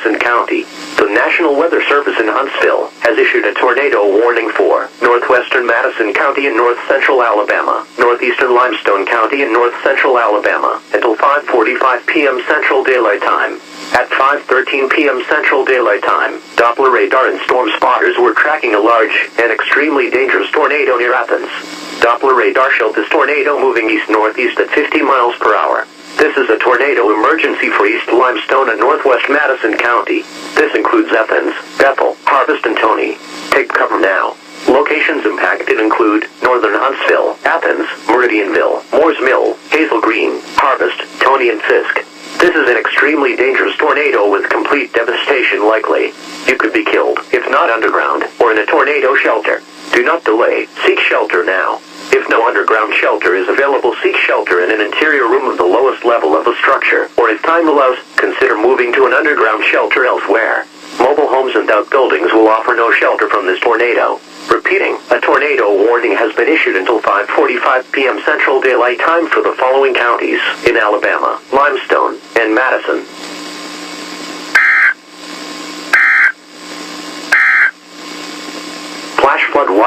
Madison County. The National Weather Service in Huntsville has issued a tornado warning for northwestern Madison County and north-central Alabama, northeastern Limestone County and north-central Alabama, until 5:45 p.m. Central Daylight Time. At 5:13 p.m. Central Daylight Time, Doppler radar and storm spotters were tracking a large and extremely dangerous tornado near Athens. Doppler radar showed this tornado moving east-northeast at 50 miles per hour. This is a tornado emergency for East Limestone and Northwest Madison County. This includes Athens, Bethel, Harvest, and Tony. Take cover now. Locations impacted include northern Huntsville, Athens, Meridianville, Moores Mill, Hazel Green, Harvest, Tony, and Fisk. This is an extremely dangerous tornado with complete devastation likely. You could be killed, if not underground, or in a tornado shelter. Do not delay. Seek shelter now. If no underground shelter is available, seek shelter in an interior room of the lowest level of the structure, or if time allows, consider moving to an underground shelter elsewhere. Mobile homes and outbuildings will offer no shelter from this tornado. Repeating, a tornado warning has been issued until 5:45 p.m. Central Daylight Time for the following counties in Alabama, Limestone, and Madison. Flash flood watch.